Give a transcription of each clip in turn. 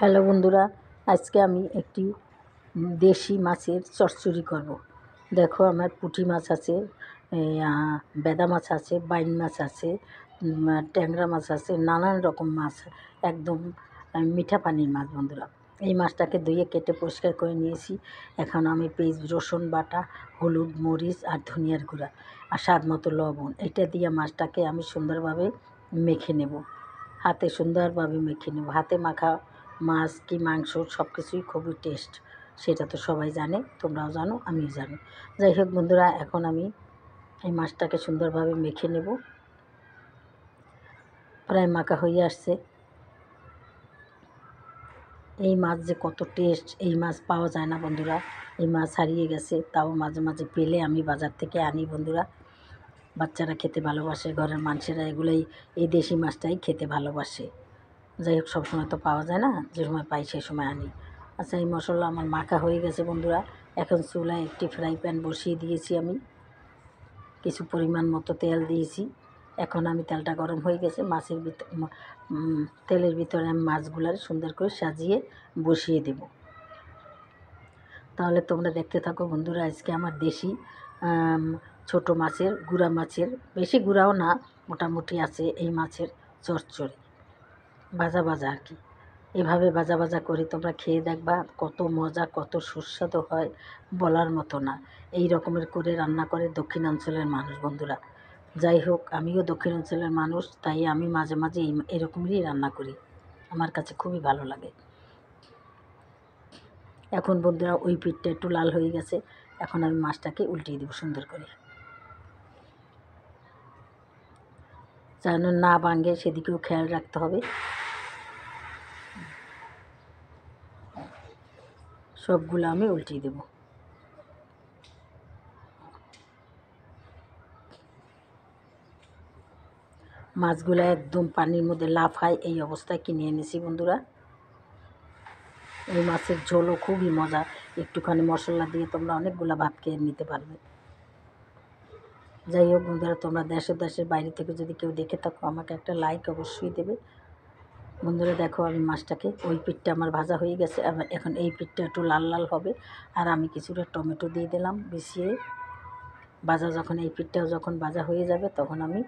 Hello বন্ধুরা, আজকে আমি একটি দেশি মাছের চচ্চড়ি করব। দেখো আমার পুঁটি মাছ আছে, বেদা মাছ আছে, বাইন মাছ আছে, ট্যাংরা মাছ আছে, নানান রকম মাছ, একদম মিঠা পানির মাছ। বন্ধুরা, এই মাছটাকে ধুয়ে কেটে পরিষ্কার করে নিয়েছি। এখন আমি পেঁয়াজ রসুন বাটা, হলুদ মরিচ আর ধনিয়ার গুঁড়া আর স্বাদ মতো লবণ এটা দিয়ে মাছটাকে আমি সুন্দরভাবে মেখে নেব। হাতে সুন্দরভাবে মেখে নেব। হাতে মাখা মাছ কি মাংস সব কিছুই খুবই টেস্ট, সেটা তো সবাই জানে, তোমরাও জানো, আমিও জানি। যাই হোক বন্ধুরা, এখন আমি এই মাছটাকে সুন্দরভাবে মেখে নেব। প্রায় মাখা হয়ে আসছে। এই মাছ যে কত টেস্ট, এই মাছ পাওয়া যায় না বন্ধুরা। এই মাছ হারিয়ে গেছে, তাও মাঝে মাঝে পেলে আমি বাজার থেকে আনি বন্ধুরা। বাচ্চারা খেতে ভালোবাসে, ঘরের মানুষেরা এগুলোই, এই দেশি মাছটাই খেতে ভালোবাসে। যাই হোক, সবসময় তো পাওয়া যায় না, যে সময় পাই সে সময় আনি। আচ্ছা, এই মশলা আমার মাখা হয়ে গেছে বন্ধুরা। এখন চুলায় একটি ফ্রাই প্যান বসিয়ে দিয়েছি, আমি কিছু পরিমাণ মতো তেল দিয়েছি। এখন আমি তেলটা গরম হয়ে গেছে, মাছের তেলের ভিতরে আমি মাছগুলার সুন্দর করে সাজিয়ে বসিয়ে দেব। তাহলে তোমরা দেখতে থাকো বন্ধুরা। আজকে আমার দেশি ছোট মাছের, গুঁড়া মাছের, বেশি গুঁড়াও না, মোটামুটি আছে এই মাছের চচ্চড়ি, ভাজা ভাজা আর কি। এভাবে ভাজা ভাজা করে তোমরা খেয়ে দেখবা, কত মজা, কত সুস্বাদু হয়, বলার মতো না। এই রকমের করে রান্না করে দক্ষিণাঞ্চলের মানুষ বন্ধুরা। যাই হোক, আমিও দক্ষিণাঞ্চলের মানুষ, তাই আমি মাঝে মাঝে এরকমেরই রান্না করি, আমার কাছে খুবই ভালো লাগে। এখন বন্ধুরা, ওই পিঠটা একটু লাল হয়ে গেছে, এখন আমি মাছটাকে উল্টিয়ে দেবো সুন্দর করে, যেন না ভাঙে সেদিকেও খেয়াল রাখতে হবে। সবগুলো আমি উল্টিয়ে দেবো। মাছগুলো একদম পানির মধ্যে লাফায়, এই অবস্থায় কিনে এনেছি বন্ধুরা। এই মাছের ঝোলও খুবই মজা, একটুখানি মশলা দিয়ে তোমরা অনেকগুলো ভাত খেয়ে নিতে পারবে। যাই হোক বন্ধুরা, তোমরা দেশের বাইরে থেকে যদি কেউ দেখে থাকো, আমাকে একটা লাইক অবশ্যই দেবে বন্ধুরা। দেখো, আমি মাছটাকে, ওই পিঠটা আমার ভাজা হয়ে গেছে, আবার এখন এই পিঠটা একটু লাল লাল হবে। আর আমি কিছুটা টমেটো দিয়ে দিলাম মিশিয়ে। যখন এই পিঠটাও যখন ভাজা হয়ে যাবে, তখন আমি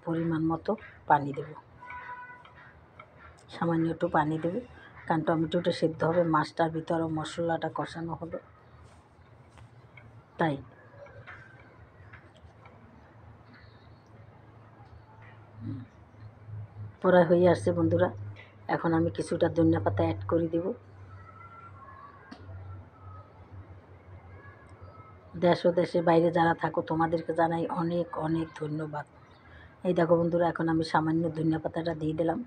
পরিমাণ মতো পানি দেব, সামান্য একটু পানি দেবো, কারণ টমেটোটা সেদ্ধ হবে, মাছটার ভিতরেও মশলাটা কষানো হবে, তাই। প্রায় হয়ে আসছে বন্ধুরা। এখন আমি কিছুটা ধনিয়া পাতা অ্যাড করে দেব। দেশ ও দেশের বাইরে যারা থাকো, তোমাদেরকে জানাই অনেক অনেক ধন্যবাদ। এই দেখো বন্ধুরা, এখন আমি সামান্য ধনিয়া পাতাটা দিয়ে দিলাম।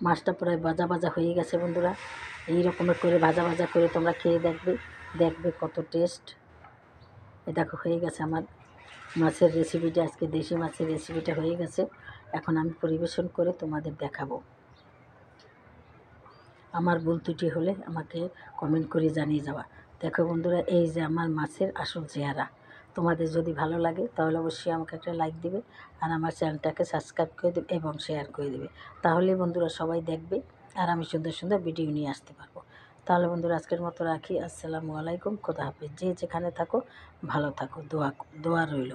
মাছটা প্রায় ভাজা ভাজা হয়ে গেছে বন্ধুরা। এই রকমের করে ভাজা ভাজা করে তোমরা খেয়ে দেখবে, দেখবে কত টেস্ট। এই দেখো, হয়ে গেছে আমার মাছের রেসিপিটা, আজকে দেশি মাছের রেসিপিটা হয়ে গেছে। এখন আমি পরিবেশন করে তোমাদের দেখাবো। আমার ভুল ত্রুটি হলে আমাকে কমেন্ট করে জানিয়ে যাওয়া। দেখো বন্ধুরা, এই যে আমার মাছের আসল চেহারা। তোমাদের যদি ভালো লাগে তাহলে অবশ্যই আমাকে একটা লাইক দেবে, আর আমার চ্যানেলটাকে সাবস্ক্রাইব করে দেবে এবং শেয়ার করে দেবে। তাহলে বন্ধুরা সবাই দেখবে, আর আমি সুন্দর সুন্দর ভিডিও নিয়ে আসতে পারবো। তাহলে বন্ধুরা, আজকের মতো রাখি। আসসালামু আলাইকুম, খোদা হাফেজ। যে যেখানে থাকো ভালো থাকো, দোয়া রইল।